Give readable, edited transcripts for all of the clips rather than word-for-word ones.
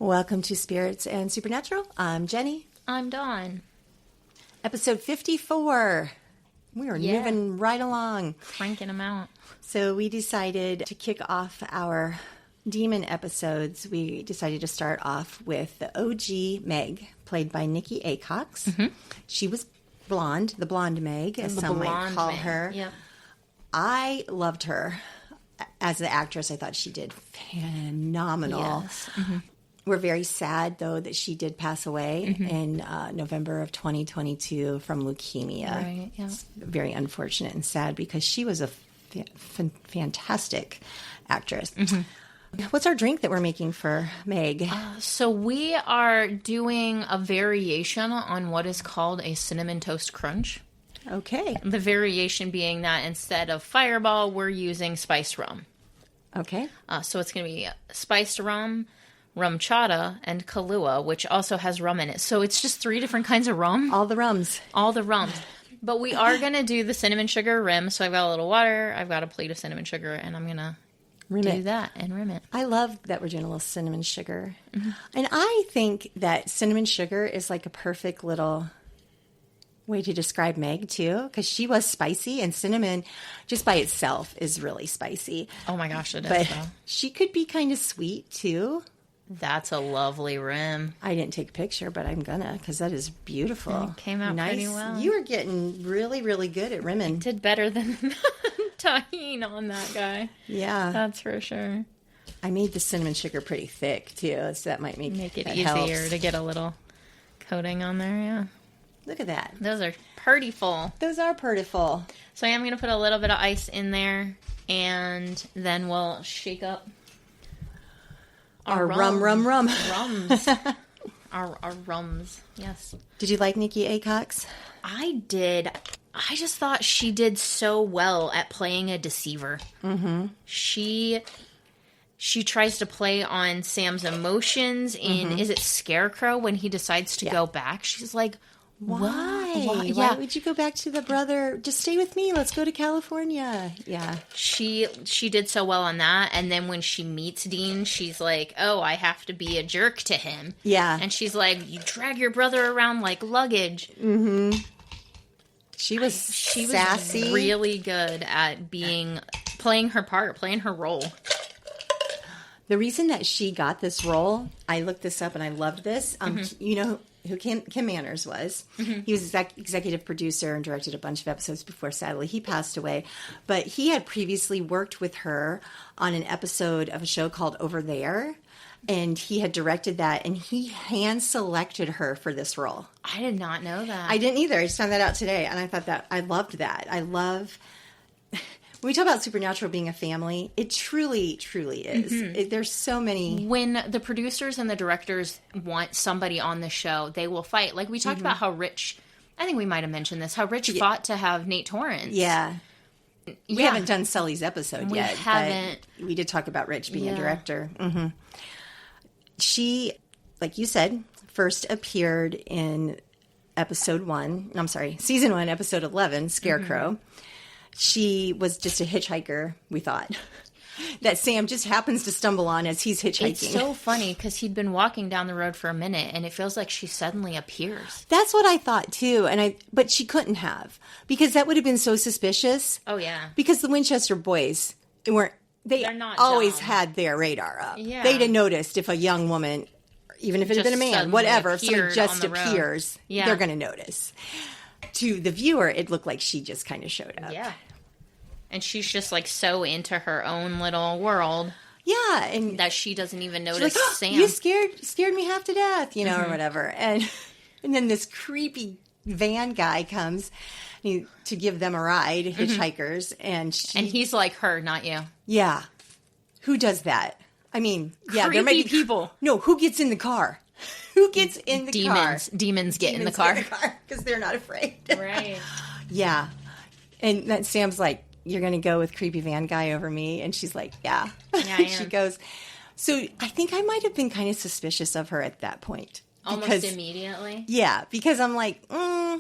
Welcome to Spirits and Supernatural. I'm Jenny. I'm Dawn. Episode 54. We are moving right along. Cranking them out. So we decided to kick off our demon episodes. We decided to start off with the OG Meg, played by Nicki Aycox. Mm-hmm. She was blonde, the blonde Meg, as some might call her. Yep. I loved her as an actress. I thought she did phenomenal. Yes. Mm-hmm. We're very sad, though, that she did pass away in November of 2022 from leukemia. Right, yeah. It's very unfortunate and sad because she was a fantastic actress. Mm-hmm. What's our drink that we're making for Meg? So we are doing a variation on what is called a cinnamon toast crunch. Okay. The variation being that instead of Fireball, we're using spiced rum. Okay. So it's going to be spiced rum, Rumchata, and Kahlua, which also has rum in it. So it's just 3 different kinds of rum. All the rums. All the rums. But we are going to do the cinnamon sugar rim. So I've got a little water, I've got a plate of cinnamon sugar, and I'm going to do that and rim it. I love that we're doing a little cinnamon sugar. Mm-hmm. And I think that cinnamon sugar is like a perfect little way to describe Meg, too, because she was spicy, and cinnamon just by itself is really spicy. Oh my gosh, it is, but though. She could be kind of sweet, too. That's a lovely rim. I didn't take a picture, but I'm gonna, because that is beautiful. It came out pretty well. You were getting really, really good at rimming. I did better than tahine on that guy. Yeah. That's for sure. I made the cinnamon sugar pretty thick, too, so that might make it that easier helps. to get a little coating on there, yeah. Look at that. Those are prettyful. Those are prettyful. So I am going to put a little bit of ice in there, and then we'll shake up our rum. Rums. our rums, yes. Did you like Nicki Aycox? I did. I just thought she did so well at playing a deceiver. Mm-hmm. She tries to play on Sam's emotions in, is it Scarecrow, when he decides to go back? She's like, Why? Why would you go back to the brother? Just stay with me. Let's go to California. Yeah. She did so well on that. And then when she meets Dean, she's like, oh, I have to be a jerk to him. Yeah. And she's like, you drag your brother around like luggage. Mm-hmm. She was sassy. Was really good at playing her part, playing her role. The reason that she got this role, I looked this up and I loved this. You know who Kim Manners was. Mm-hmm. He was executive producer and directed a bunch of episodes before, sadly, he passed away. But he had previously worked with her on an episode of a show called Over There. And he had directed that, and he hand-selected her for this role. I did not know that. I didn't either. I just found that out today, and I thought I loved that. I love... When we talk about Supernatural being a family, it truly, truly is. Mm-hmm. There's so many... When the producers and the directors want somebody on the show, they will fight. Like, we talked about how Rich... I think we might have mentioned this. How Rich fought to have Nate Torrance. Yeah. We haven't done Sully's episode yet. We haven't. But we did talk about Rich being a director. Mm-hmm. She, like you said, first appeared in season 1, episode 11, Scarecrow. Mm-hmm. She was just a hitchhiker, we thought, that Sam just happens to stumble on as he's hitchhiking. It's so funny because he'd been walking down the road for a minute, and it feels like she suddenly appears. That's what I thought, too. But she couldn't have, because that would have been so suspicious. Oh, yeah. Because the Winchester boys, they're not always dumb. Had their radar up. Yeah. They'd have noticed if a young woman, even if it had been a man, whatever, if somebody just appears, they're going to notice. To the viewer, it looked like she just kind of showed up. Yeah. And she's just like so into her own little world. Yeah. And that she doesn't even notice like, Sam. You scared me half to death, or whatever. And then this creepy van guy comes to give them a ride, hitchhikers. And he's like her, not you. Yeah. Who does that? I mean, yeah, there may be people. No, who gets in the car? Who gets in the car? Demons get in the car. Because they're not afraid. Right. Yeah. And then Sam's like, you're going to go with creepy van guy over me? And she's like, yeah. Yeah, She goes. So I think I might have been kind of suspicious of her at that point. Almost immediately? Yeah, because I'm like,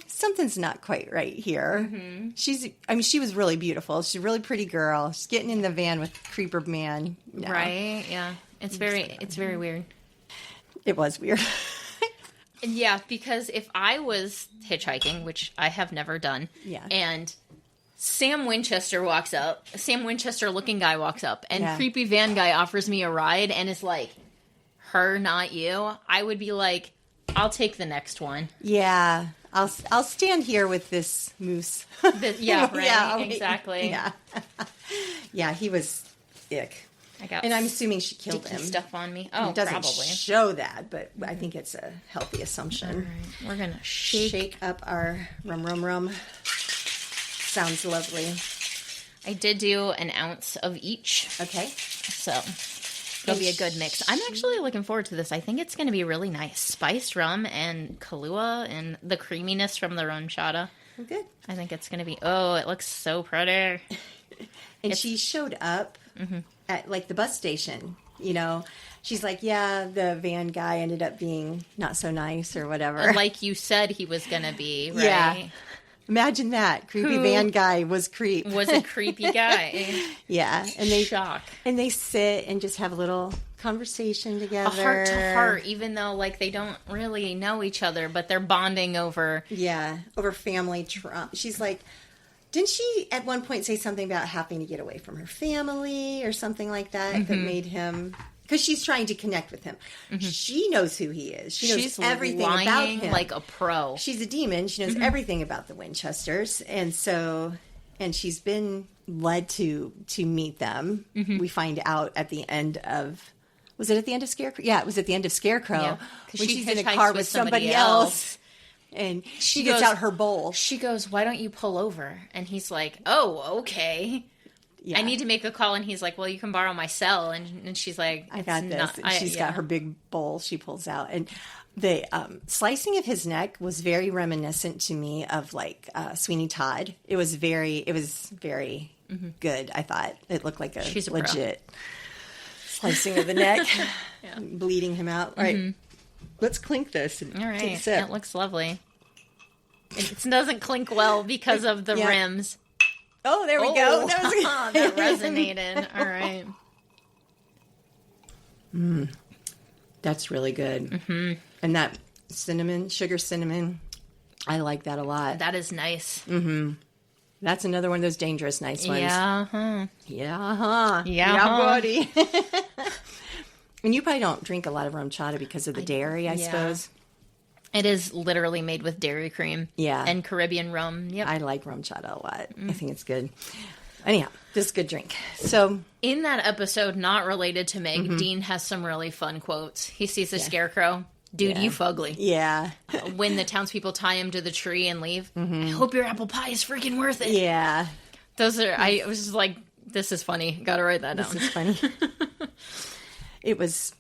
something's not quite right here. Mm-hmm. She was really beautiful. She's a really pretty girl. She's getting in the van with creeper man. No. Right, yeah. It's very weird. It was weird. Yeah, because if I was hitchhiking, which I have never done, and Sam Winchester looking guy walks up, and creepy van guy offers me a ride and is like, her, not you, I would be like, I'll take the next one. Yeah. I'll stand here with this moose. Yeah, right. Yeah, exactly. Yeah. Yeah, he was ick. And I'm assuming she killed him. Stuff on me. Oh, it doesn't probably show that, but I think it's a healthy assumption. All right. We're gonna shake up our rum. Sounds lovely. I did do an ounce of each. Okay. So it'll be a good mix. I'm actually looking forward to this. I think it's going to be really nice. Spiced rum and Kahlua and the creaminess from the Rumchata. Good. I think it's going to be, it looks so pretty. And she showed up at, like, the bus station, you know. She's like, yeah, the van guy ended up being not so nice or whatever. Like you said he was going to be, right? Yeah. Imagine that. Creepy van guy was creep. Was a creepy guy. Yeah. And they sit and just have a little conversation together. A heart to heart, even though, like, they don't really know each other, but they're bonding over... Yeah, over family trauma. She's like... Didn't she at one point say something about having to get away from her family or something like that that made him... Because she's trying to connect with him. She knows who he is. She's everything about him. Like a pro. She's a demon. She knows everything about the Winchesters. And she's been led to meet them. We find out at the end of... Was it at the end of Scarecrow? Yeah, it was at the end of Scarecrow. Yeah, when she's in a car with somebody else. And she gets out her bowl. She goes, why don't you pull over? And he's like, oh, okay. Yeah. I need to make a call. And he's like, well, you can borrow my cell. And she's like, I got this. She's got her big bowl she pulls out. And the slicing of his neck was very reminiscent to me of, like, Sweeney Todd. It was very good, I thought. It looked like a legit slicing of the neck, bleeding him out. All right, let's clink this. And all right, take a sip. It looks lovely. It doesn't clink well because of the rims. Oh, there we go. That was that resonated. All right. That's really good. And that sugar cinnamon, I like that a lot. That is nice. That's another one of those dangerous nice ones. Yeah, buddy. And you probably don't drink a lot of Rumchata because of the dairy, I suppose. It is literally made with dairy cream. Yeah. And Caribbean rum. Yep. I like Rumchata a lot. I think it's good. Anyhow, this is a good drink. So, in that episode, not related to Meg, Dean has some really fun quotes. He sees a scarecrow. Dude, you fugly. Yeah. When the townspeople tie him to the tree and leave. I hope your apple pie is freaking worth it. Yeah. Those are, I was just like, this is funny. Gotta write that down. This is funny. It was...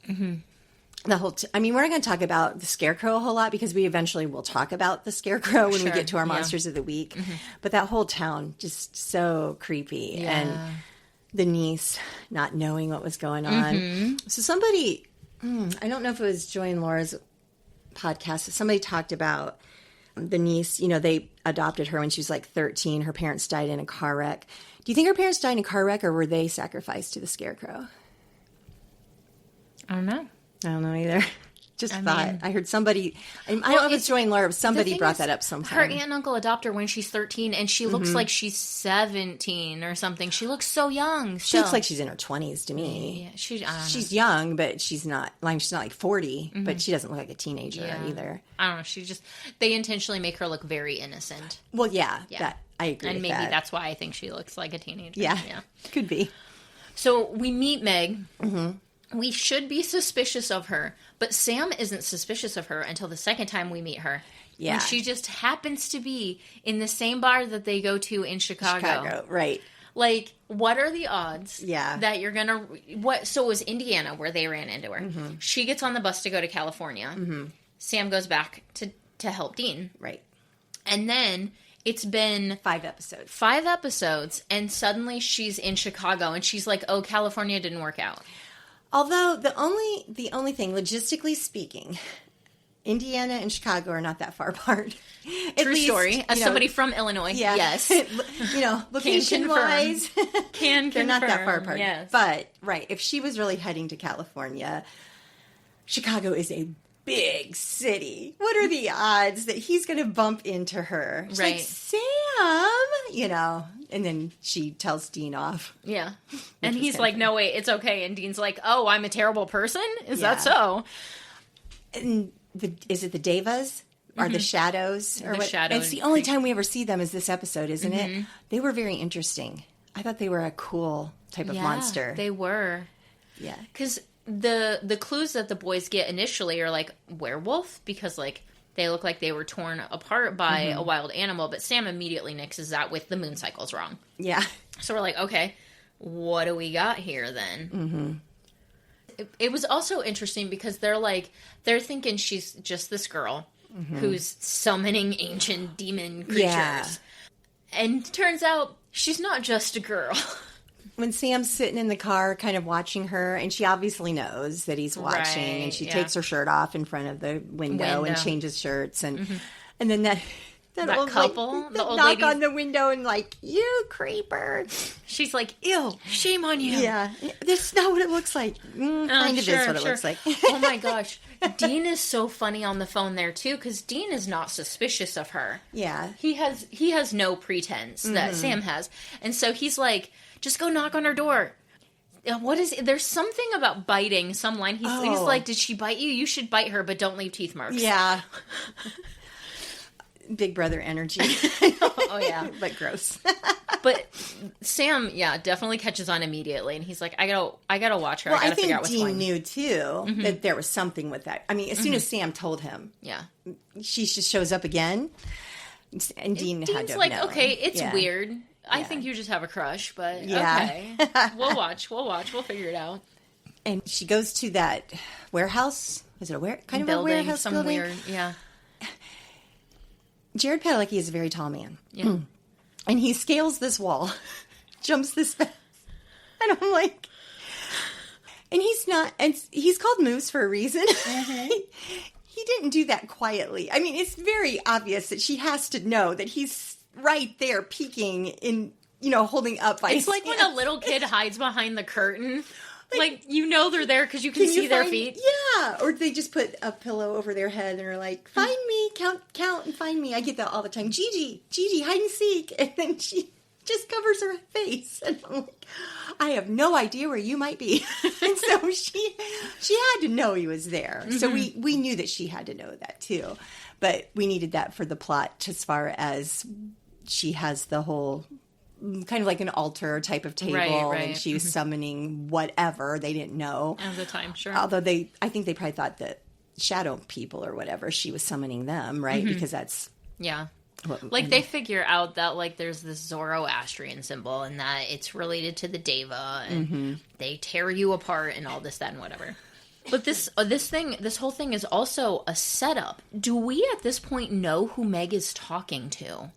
The whole I mean, we're not going to talk about the Scarecrow a whole lot because we eventually will talk about the Scarecrow when we get to our Monsters of the Week. But that whole town, just so creepy. Yeah. And the niece not knowing what was going on. So somebody, I don't know if it was Joy and Laura's podcast, somebody talked about the niece. You know, they adopted her when she was like 13. Her parents died in a car wreck. Do you think her parents died in a car wreck or were they sacrificed to the Scarecrow? I don't know. I don't know either. I heard somebody, I don't know if it's Joy and Laura, somebody brought that up sometime. Her aunt and uncle adopt her when she's 13, and she looks like she's 17 or something. She looks so young. She looks like she's in her 20s to me. Yeah, she's young, but she's not like 40, but she doesn't look like a teenager either. I don't know. They intentionally make her look very innocent. Well, yeah. That, I agree and with maybe that's why I think she looks like a teenager. Yeah. Could be. So we meet Meg. We should be suspicious of her, but Sam isn't suspicious of her until the second time we meet her. Yeah. When she just happens to be in the same bar that they go to in Chicago. Right. Like, what are the odds that you're going to... So it was Indiana where they ran into her. She gets on the bus to go to California. Sam goes back to help Dean. Right. And then... It's been 5 episodes. 5 episodes, and suddenly she's in Chicago, and she's like, oh, California didn't work out. Although the only thing, logistically speaking, Indiana and Chicago are not that far apart. True story. As somebody from Illinois, yes. Location-wise, they're not that far apart. Yes. But, right, if she was really heading to California, Chicago is a big city. What are the odds that he's going to bump into her? She's like, Sam, and then she tells Dean off. Yeah. And he's like, no, wait, it's okay. And Dean's like, oh, I'm a terrible person? Is that so? And is it the Devas? Or the shadows? Or the what? shadows. It's the only time we ever see them is this episode, isn't it? They were very interesting. I thought they were a cool type of monster. They were. Yeah. Because the clues that the boys get initially are like werewolf, because like they look like they were torn apart by a wild animal, but Sam immediately nixes that with the moon cycle's wrong. Yeah. So we're like, okay, what do we got here then? It was also interesting because they're thinking she's just this girl who's summoning ancient demon creatures. Yeah. And turns out she's not just a girl. When Sam's sitting in the car kind of watching her, and she obviously knows that he's watching, and she takes her shirt off in front of the window. And changes shirts, and then that old couple, the old knock on the window and like, you creeper. She's like, ew, shame on you. Yeah, this is not what it looks like. Kind of is what it looks like. Oh my gosh. Dean is so funny on the phone there too, because Dean is not suspicious of her. Yeah. He has no pretense that Sam has. And so he's like, just go knock on her door. There's something about biting, some line. He's like, did she bite you? You should bite her, but don't leave teeth marks. Yeah. Big brother energy. Oh, yeah. But gross. But Sam, definitely catches on immediately. And he's like, I gotta watch her. Well, I gotta figure out what's going on. I think Dean knew, too, that there was something with that. I mean, as soon as Sam told him. Yeah. She just shows up again. And Dean's had to like, know. Okay, it's weird. I think you just have a crush, but okay. We'll watch. We'll figure it out. And she goes to that warehouse. Is it a building, a warehouse some building? Weird, yeah. Jared Padalecki is a very tall man. Yeah. And he scales this wall, jumps this fence. And I'm like, and he's called Moose for a reason. He didn't do that quietly. I mean, it's very obvious that she has to know that he's right there peeking in, holding up by It's like when a little kid hides behind the curtain. Like they're there because you can see their feet. Yeah. Or they just put a pillow over their head and are like, find me, count and find me. I get that all the time. Gigi, hide and seek. And then she just covers her face. And I'm like, I have no idea where you might be. And so she had to know he was there. So we knew that she had to know that too. But we needed that for the plot as far as she has the whole kind of like an altar type of table, right. And she was summoning whatever. They didn't know at the time, sure. Although I think they probably thought that shadow people or whatever, she was summoning them, right? Because that's they figure out that like there's this Zoroastrian symbol and that it's related to the Deva, and they tear you apart and all this, that, and whatever. But this whole thing is also a setup. Do we at this point know who Meg is talking to?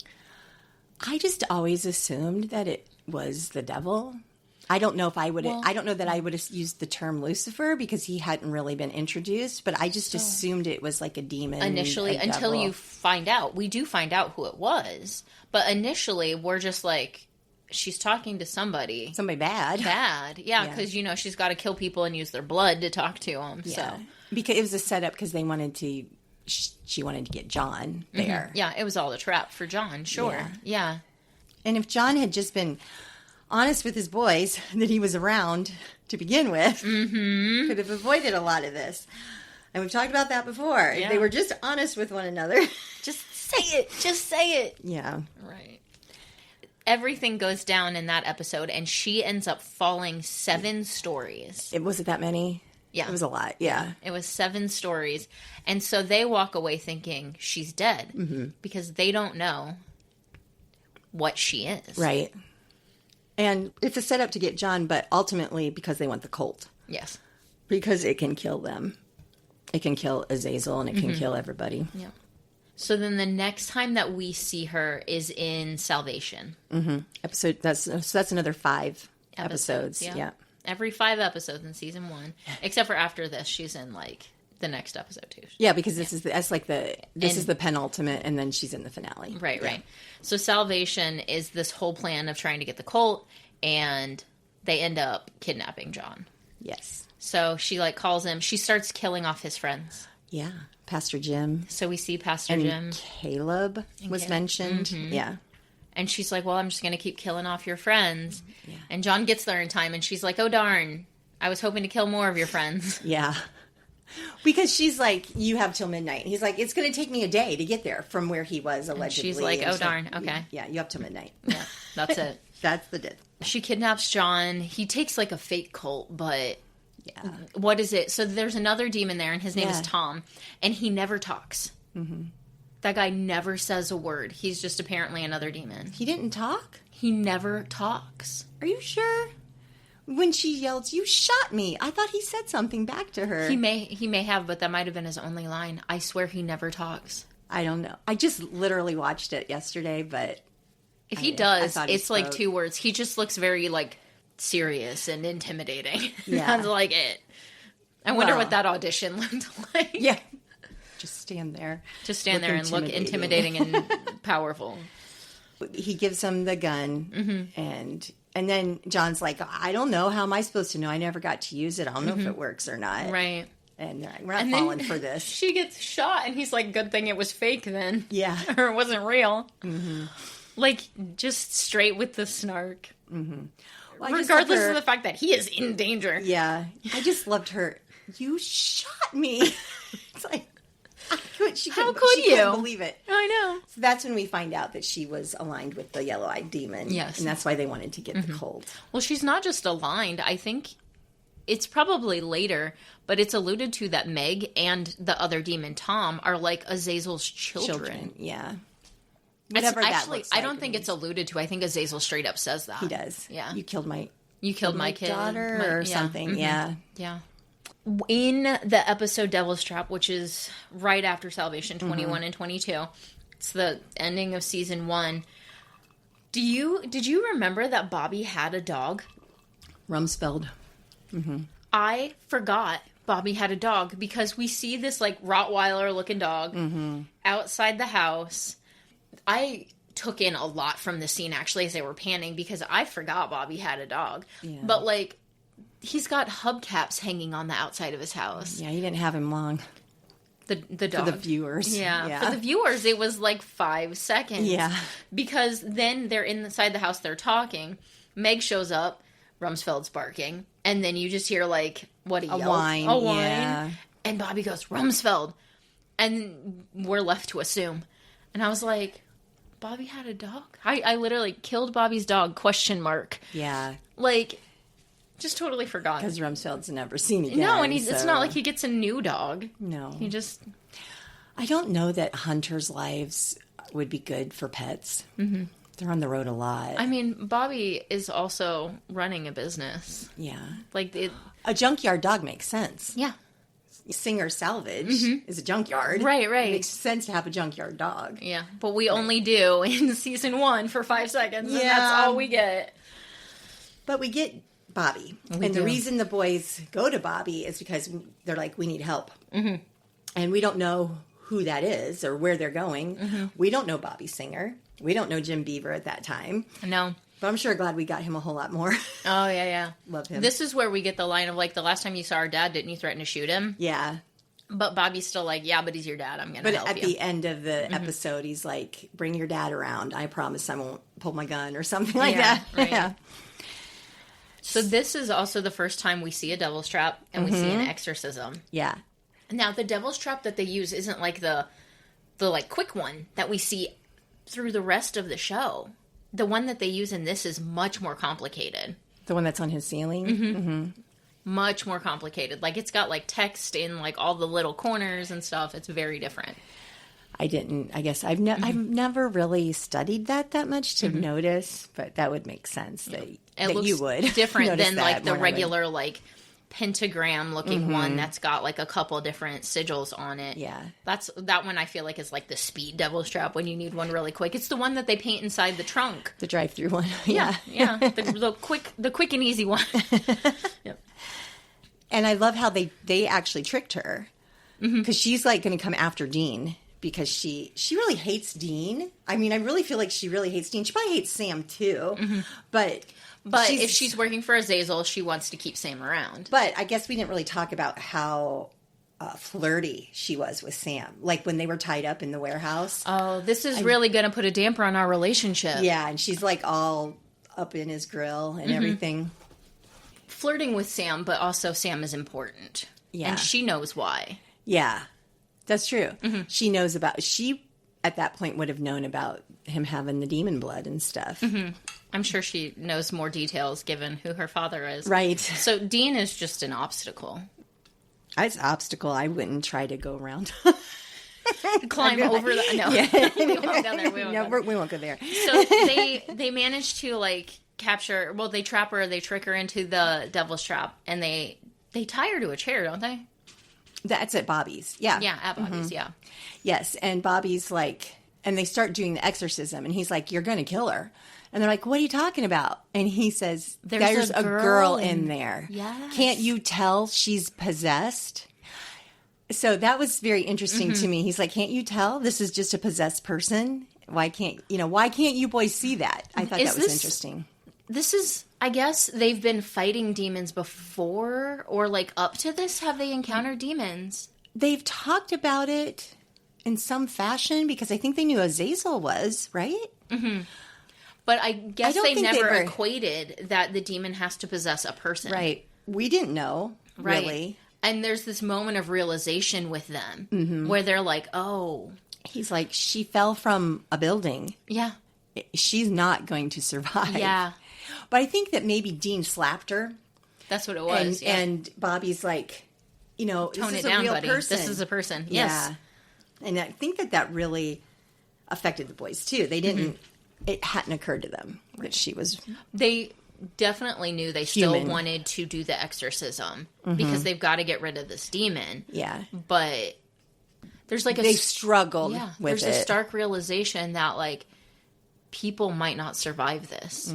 I just always assumed that it was the devil. I don't know if I would. I don't know that I would have used the term Lucifer because he hadn't really been introduced. But I just assumed it was like a demon initially, until you find out. We do find out who it was, but initially we're just like, she's talking to somebody bad. Yeah, because she's got to kill people and use their blood to talk to them. Yeah. So because it was a setup because they wanted to. She wanted to get John there. Yeah, it was all a trap for John, sure. Yeah. And if John had just been honest with his boys that he was around to begin with, could have avoided a lot of this. And we've talked about that before. Yeah. If they were just honest with one another. Just say it. Yeah. Right. Everything goes down in that episode, and she ends up falling 7 stories. Was it that many? Yeah. It was a lot, yeah. It was 7 stories. And so they walk away thinking she's dead because they don't know what she is. Right. And it's a setup to get John, but ultimately because they want the cult. Yes. Because it can kill them. It can kill Azazel and it can kill everybody. Yeah. So then the next time that we see her is in Salvation. That's another 5 episodes. Yeah. Every 5 episodes in season 1, except for after this, she's in like the next episode too. Yeah, because this is the penultimate, and then she's in the finale. Right. So Salvation is this whole plan of trying to get the cult, and they end up kidnapping John. Yes. So she like calls him. She starts killing off his friends. Yeah. Pastor Jim. So we see Pastor And Jim. Caleb was mentioned. Mm-hmm. Yeah. And she's like, well, I'm just going to keep killing off your friends. Yeah. And John gets there in time, and she's like, oh, darn. I was hoping to kill more of your friends. Yeah. Because she's like, you have till midnight. He's like, it's going to take me a day to get there from where he was allegedly. And she's like, oh, darn. Okay. Yeah, you have till midnight. Yeah, that's it. That's the deal. She kidnaps John. He takes like a fake cult, but Yeah. what is it? So there's another demon there, and his name is Tom, and he never talks. Mm-hmm. That guy never says a word. He's just apparently another demon. He didn't talk? He never talks. Are you sure? When she yells, you shot me. I thought he said something back to her. He may have, but that might have been his only line. I swear he never talks. I don't know. I just literally watched it yesterday, but... If he does, it's like 2 words. He just looks very, like, serious and intimidating. Yeah. That's like it. I wonder what that audition looked like. Yeah. Just stand there. Just stand there and look intimidating and powerful. He gives him the gun, and then John's like, I don't know. How am I supposed to know? I never got to use it. I don't know if it works or not. Right. And we're not falling for this. She gets shot, and he's like, good thing it was fake then. Yeah. Or it wasn't real. Mm-hmm. Like, just straight with the snark. Mm-hmm. Well, regardless of the fact that he is in danger. Yeah. I just loved her. You shot me. It's like, she couldn't believe it. I know. So that's when we find out that she was aligned with the yellow-eyed demon. Yes. And that's why they wanted to get the colt. Well, she's not just aligned. I think it's probably later, but it's alluded to that Meg and the other demon, Tom, are like Azazel's children. Yeah. Whatever that actually, looks like. I don't think it's alluded to. I think Azazel straight up says that. He does. Yeah. You killed my kid. daughter or something. Mm-hmm. Yeah. Yeah. In the episode Devil's Trap, which is right after Salvation 21 and 22, it's the ending of season 1. Did you remember that Bobby had a dog? Rumspelled. I forgot Bobby had a dog because we see this like Rottweiler looking dog outside the house. I took in a lot from the scene actually as they were panning because I forgot Bobby had a dog. Yeah. But like, he's got hubcaps hanging on the outside of his house. Yeah, he didn't have him long. The dog. For the viewers. Yeah. For the viewers, it was like 5 seconds. Yeah. Because then they're inside the house, they're talking. Meg shows up, Rumsfeld's barking, and then you just hear like, what, a whine. A whine. Yeah. And Bobby goes, Rumsfeld. And we're left to assume. And I was like, Bobby had a dog? I literally killed Bobby's dog, ? Yeah. Like, just totally forgot. Because Rumsfeld's never seen again. No, and it's not like he gets a new dog. No. He just... I don't know that hunters' lives would be good for pets. Mm-hmm. They're on the road a lot. I mean, Bobby is also running a business. Yeah. Like, a junkyard dog makes sense. Yeah. Singer Salvage is a junkyard. Right. It makes sense to have a junkyard dog. Yeah, but we only do in season 1 for 5 seconds, and that's all we get. But we get Bobby. The reason the boys go to Bobby is because they're like, we need help. Mm-hmm. And we don't know who that is or where they're going. Mm-hmm. We don't know Bobby Singer. We don't know Jim Beaver at that time. No. But I'm sure glad we got him a whole lot more. Oh, yeah. Love him. This is where we get the line of, like, the last time you saw our dad, didn't you threaten to shoot him? Yeah. But Bobby's still like, yeah, but he's your dad. I'm going to help you. But at the end of the episode, he's like, bring your dad around. I promise I won't pull my gun or something like that. Right. Yeah. So this is also the first time we see a devil's trap and we see an exorcism. Yeah. Now, the devil's trap that they use isn't like the like quick one that we see through the rest of the show. The one that they use in this is much more complicated. The one that's on his ceiling? Mm-hmm. Much more complicated. Like, it's got, like, text in, like, all the little corners and stuff. It's very different. I guess I've never really studied that much to notice, but that would make sense that you would. Different than, like, the regular, like, pentagram looking one that's got like a couple different sigils on it. Yeah. That one I feel like is like the speed devil's trap when you need one really quick. It's the one that they paint inside the trunk. The drive-through one. Yeah. The quick and easy one. Yep. And I love how they actually tricked her. Because she's like going to come after Dean because she really hates Dean. I mean, I really feel like she really hates Dean. She probably hates Sam too, but if she's working for Azazel, she wants to keep Sam around. But I guess we didn't really talk about how flirty she was with Sam, like when they were tied up in the warehouse. Oh, this is really going to put a damper on our relationship. Yeah, and she's like all up in his grill and everything. Flirting with Sam, but also Sam is important. Yeah. And she knows why. Yeah, that's true. She knows she at that point would have known about him having the demon blood and stuff. I'm sure she knows more details given who her father is. Right. So Dean is just an obstacle. It's an obstacle. I wouldn't try to go around. Climb over the... No. Yeah. We won't go there. We won't go there. So they manage to, like, capture... Well, they trap her. They trick her into the devil's trap. And they tie her to a chair, don't they? That's at Bobby's. Yeah. Yeah, at Bobby's, yeah. Yes, and Bobby's like... And they start doing the exorcism. And he's like, you're going to kill her. And they're like, what are you talking about? And he says, there's a girl in there. Yes. Can't you tell she's possessed? So that was very interesting to me. He's like, can't you tell this is just a possessed person? Why can't you boys see that? I thought that was interesting. This is, I guess, they've been fighting demons before, or like up to this, have they encountered demons? They've talked about it in some fashion because I think they knew Azazel was, right? But I guess they never equated that the demon has to possess a person. Right. We didn't know, really. And there's this moment of realization with them where they're like, oh. He's like, she fell from a building. Yeah. She's not going to survive. Yeah. But I think that maybe Dean slapped her. That's what it was. And Bobby's like, tone this is it down, a real buddy. person. This is a person. Yes. Yeah. And I think that really affected the boys, too. They didn't, it hadn't occurred to them that she was... They definitely knew they still wanted to do the exorcism because they've got to get rid of this demon. Yeah. But there's like they struggled with there's it. a stark realization that, like, people might not survive this.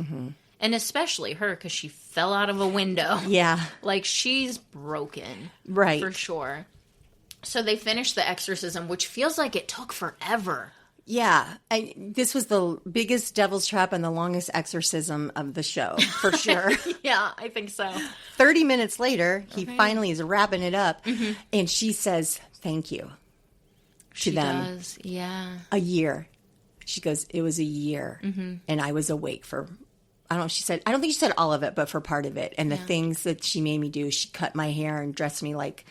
And especially her, because she fell out of a window. Yeah. Like, she's broken. Right. For sure. So they finished the exorcism, which feels like it took forever. Yeah. This was the biggest devil's trap and the longest exorcism of the show, for sure. Yeah, I think so. 30 minutes later, he finally is wrapping it up, and she says, thank you to them. She does, yeah. A year. She goes, it was a year, and I was awake for... I don't think she said all of it, but for part of it. And the things that she made me do, she cut my hair and dressed me like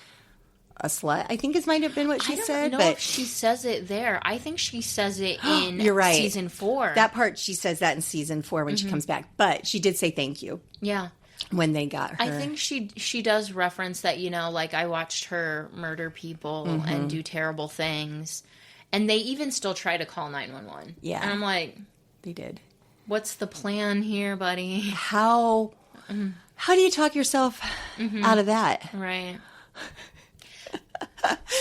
a slut, I think might have been what she said. I don't know if she says it there. I think she says it in You're right. season 4. That part, she says that in season 4 when she comes back. But she did say thank you. Yeah. When they got her. I think she does reference that, like, I watched her murder people and do terrible things. And they even still try to call 911. Yeah. And I'm like... They did. What's the plan here, buddy? How do you talk yourself out of that? Right.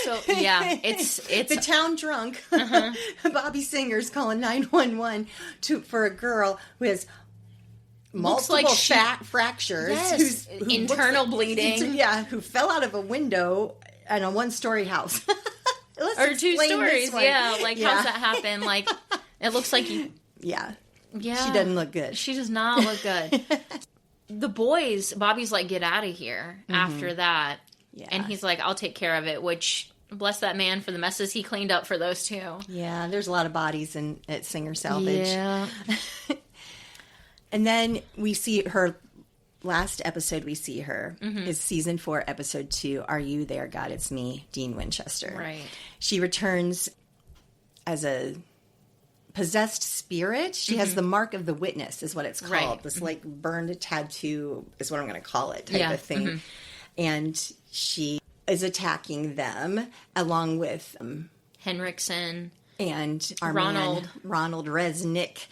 So, yeah, it's the town drunk. Bobby Singer's calling 911 for a girl who has multiple fractures. Yes, internal bleeding. Who fell out of a window in a 1-story house. Or 2 stories, yeah. Like, how's that happen? Like, it looks like you... Yeah. Yeah. She doesn't look good. She does not look good. The boys, Bobby's like, get out of here after that. Yeah. And he's like, I'll take care of it, which, bless that man for the messes he cleaned up for those 2. Yeah, there's a lot of bodies at Singer Salvage. Yeah. And then we see her, last episode we see her is season 4, episode 2, Are You There, God? It's Me, Dean Winchester. Right. She returns as a possessed spirit. She has the mark of the witness is what it's called. Right. This like burned tattoo is what I'm going to call it type of thing. And she is attacking them along with Henriksen and our Ronald. man, Ronald Resnick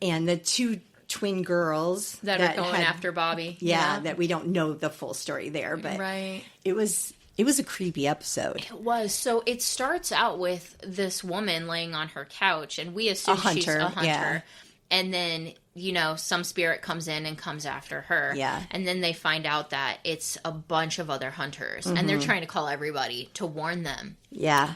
and the 2 twin girls that are going after Bobby. Yeah, that we don't know the full story there, but it was a creepy episode. It was. So it starts out with this woman laying on her couch, and we assume she's a hunter. Yeah. And then, some spirit comes in and comes after her. Yeah. And then they find out that it's a bunch of other hunters, and they're trying to call everybody to warn them. Yeah.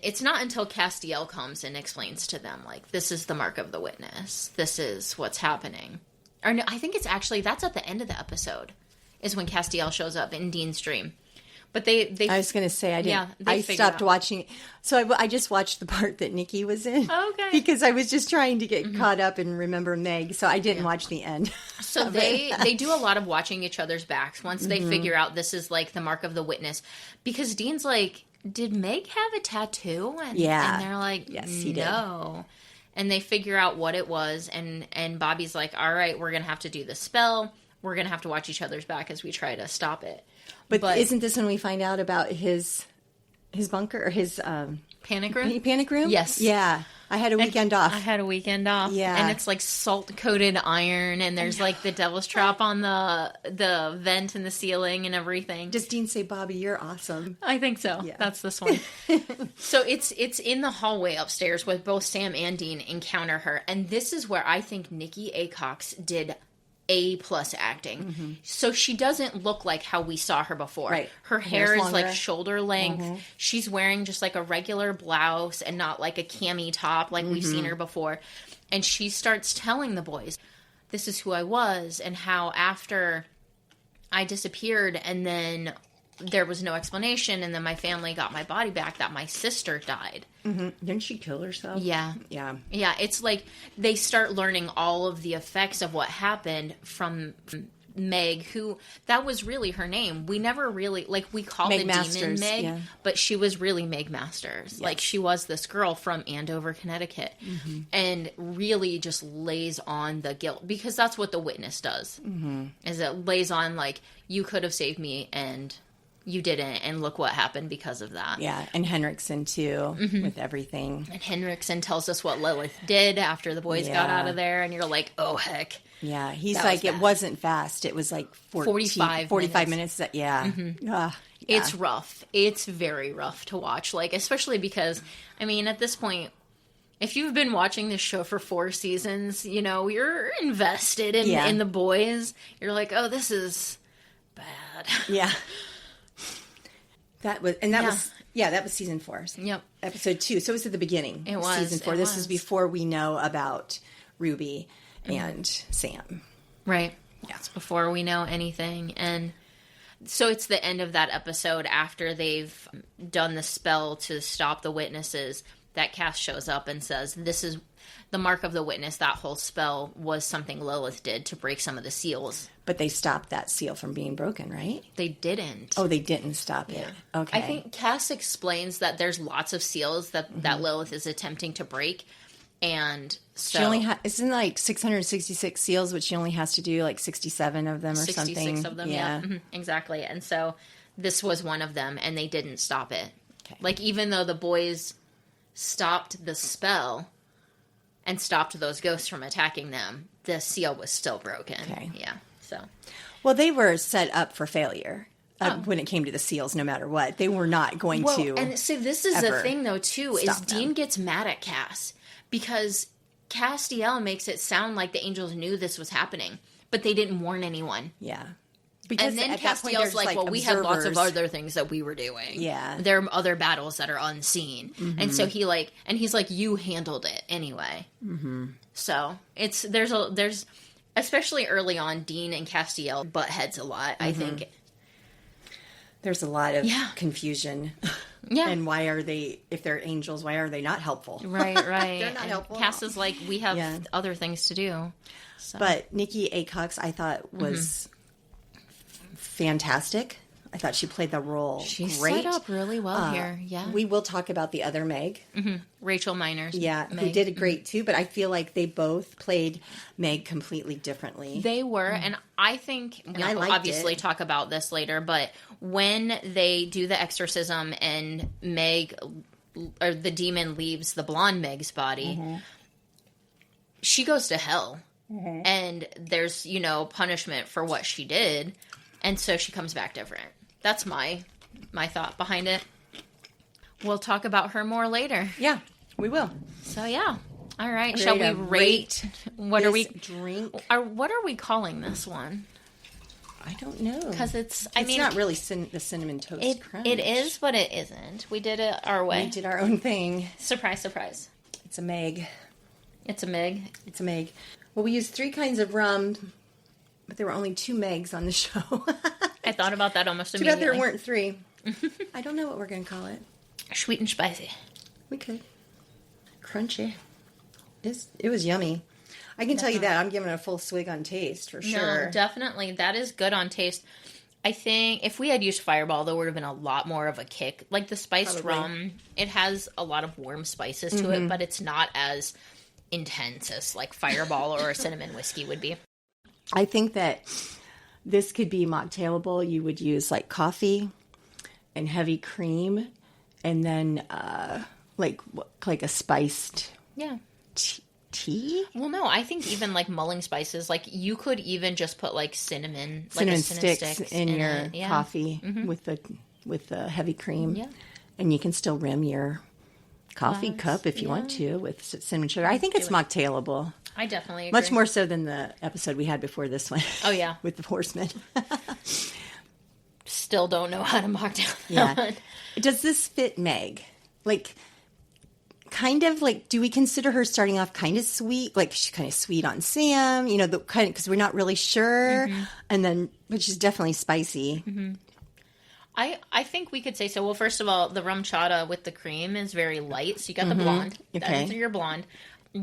It's not until Castiel comes and explains to them, like, this is the mark of the witness. This is what's happening. Or no, I think it's actually, that's at the end of the episode, is when Castiel shows up in Dean's dream. But they I was going to say, I didn't. Yeah, I stopped watching. So I just watched the part that Nicki was in. Okay. Because I was just trying to get caught up and remember Meg. So I didn't watch the end. So they do a lot of watching each other's backs once they figure out this is like the mark of the witness. Because Dean's like, did Meg have a tattoo? And they're like, yes, he did. No. And they figure out what it was. And Bobby's like, all right, we're going to have to do the spell. We're going to have to watch each other's back as we try to stop it. But isn't this when we find out about his bunker or his panic room? Panic room? Yes. Yeah. I had a weekend off. I had a weekend off. Yeah. And it's like salt-coated iron, and there's like the devil's trap on the vent in the ceiling and everything. Does Dean say, Bobby, you're awesome? I think so. Yeah. That's this one. So it's in the hallway upstairs where both Sam and Dean encounter her. And this is where I think Nicki Aycox did A+ acting. So she doesn't look like how we saw her before. Right. Her hair is like shoulder length. She's wearing just like a regular blouse and not like a cami top like we've seen her before. And she starts telling the boys, this is who I was, and how after I disappeared and then there was no explanation and then my family got my body back, that my sister died. Didn't she kill herself? Yeah. Yeah. Yeah, it's like they start learning all of the effects of what happened from Meg, who, that was really her name. We never really, like, we called Meg the Masters, demon Meg, yeah. but she was really Meg Masters. Yes. Like, she was this girl from Andover, Connecticut, and really just lays on the guilt, because that's what the witness does, is it lays on, like, you could have saved me, and you didn't, and look what happened because of that. Yeah, and Henriksen, too, with everything. And Henriksen tells us what Lilith did after the boys got out of there, and you're like, oh, heck. Yeah, he's like, it wasn't fast. It was like 45 minutes. Yeah. Yeah. It's rough. It's very rough to watch, like, especially because, I mean, at this point, if you've been watching this show for 4 seasons, you know, you're invested in the boys. You're like, oh, this is bad. Yeah. That was season 4. Yep. Episode 2. So it was at the beginning. It was. Season 4. This is before we know about Ruby and Sam. Right. Yeah. It's before we know anything. And so it's the end of that episode after they've done the spell to stop the witnesses that Cass shows up and says, this is the mark of the witness. That whole spell was something Lilith did to break some of the seals. But they stopped that seal from being broken, right? They didn't. Oh, they didn't stop it. Okay. I think Cass explains that there's lots of seals that Lilith is attempting to break. And so she only isn't like 666 seals, but she only has to do like 67 of them or 66 something. 66 of them, yeah. Exactly. And so this was one of them, and they didn't stop it. Okay. Like, even though the boys stopped the spell and stopped those ghosts from attacking them, the seal was still broken. Okay. Yeah. So, well, they were set up for failure when it came to the seals. No matter what, they were not going to. And see, this is the thing, though, too, is Dean gets mad at Cass because Castiel makes it sound like the angels knew this was happening, but they didn't warn anyone. Yeah. Because then Castiel's like, well, we had lots of other things that we were doing. Yeah. There are other battles that are unseen. And so he's like, you handled it anyway. So there's, especially early on, Dean and Castiel butt heads a lot, I think. There's a lot of confusion. Yeah. And why are they, if they're angels, why are they not helpful? Right. They're not helpful. Cass is like, we have other things to do. So. But Nicki Aycox, I thought, was fantastic. I thought she played the role great. Set up really well here. Yeah. We will talk about the other Meg. Rachel Miners. Yeah, Meg. who did great too, but I feel like they both played Meg completely differently. They were, and I think, we'll obviously talk about this later, but when they do the exorcism and Meg, or the demon leaves the blonde Meg's body, she goes to hell. And there's, punishment for what she did. And so she comes back different. That's my thought behind it. We'll talk about her more later. Yeah, we will. So, yeah. All right. Shall we rate? What are we drink? What are we calling this one? I don't know. Because it's not really the cinnamon toast crunch. It is, but it isn't. We did it our way. We did our own thing. Surprise, surprise. It's a Meg. It's a Meg. It's a Meg. Well, we used 3 kinds of rum, but there were only 2 Megs on the show. I thought about that almost Too immediately. bad there weren't 3. I don't know what we're going to call it. Sweet and spicy. We could. Crunchy. It was yummy. I can tell you that. I'm giving it a full swig on taste, for sure. No, definitely. That is good on taste. I think if we had used Fireball, there would have been a lot more of a kick. Like the spiced rum, it has a lot of warm spices to it, but it's not as intense as like Fireball or a cinnamon whiskey would be. I think that this could be mocktailable. You would use like coffee and heavy cream, and then like a spiced tea. Well, no, I think even like mulling spices, like you could even just put like cinnamon sticks in your coffee with the heavy cream, and you can still rim your coffee cup if you want to with cinnamon sugar. I think it's mocktailable. I definitely agree. Much more so than the episode we had before this one. Oh yeah, with the horsemen. Still don't know how to mocktail. Yeah. Does this fit Meg? Like, kind of like, do we consider her starting off kind of sweet? Like, she's kind of sweet on Sam, you know, the kind of, because we're not really sure. And then, but she's definitely spicy. I think we could say so. Well, first of all, the Rumchata with the cream is very light. So you got the blonde. Okay. That is your blonde.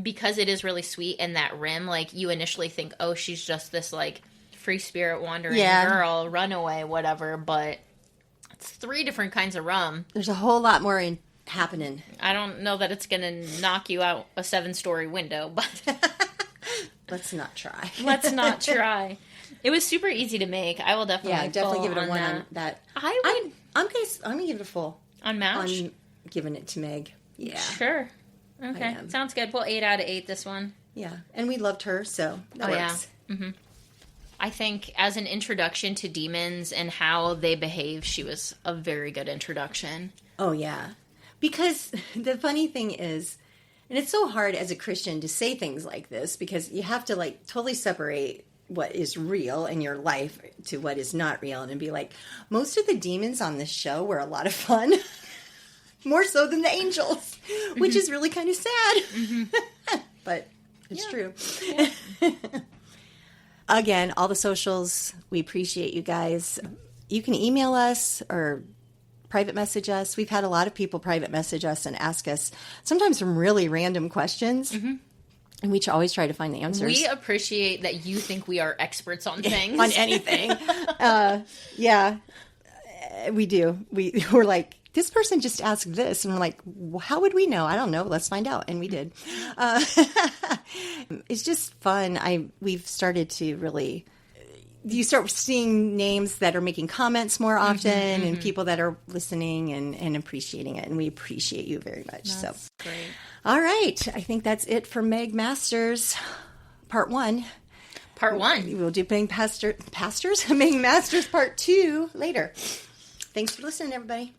Because it is really sweet and that rim, like, you initially think, oh, she's just this, like, free spirit wandering girl, runaway, whatever. But it's 3 different kinds of rum. There's a whole lot more happening. I don't know that it's going to knock you out a 7-story window, but let's not try. Let's not try. It was super easy to make. I will definitely give it a 1 on that. I'm gonna give it a full on mash. I'm giving it to Meg. Yeah, sure. Okay, sounds good. We'll 8 out of 8 this one. Yeah, and we loved her, so that works. Yeah. I think as an introduction to demons and how they behave, she was a very good introduction. Oh yeah. Because the funny thing is, and it's so hard as a Christian to say things like this because you have to like totally separate what is real in your life to what is not real and be like, most of the demons on this show were a lot of fun. More so than the angels, which is really kind of sad. But it's true. Yeah. Again, all the socials, we appreciate you guys. You can email us or private message us. We've had a lot of people private message us and ask us sometimes some really random questions. And we always try to find the answers. We appreciate that you think we are experts on things. On anything. Yeah, we do. We're like, this person just asked this. And we're like, how would we know? I don't know. Let's find out. And we did. It's just fun. We've started to really... You start seeing names that are making comments more often and people that are listening and appreciating it. And we appreciate you very much. That's great. All right. I think that's it for Meg Masters, part 1. Part 1. We'll do Meg Masters, Part 2 later. Thanks for listening, everybody.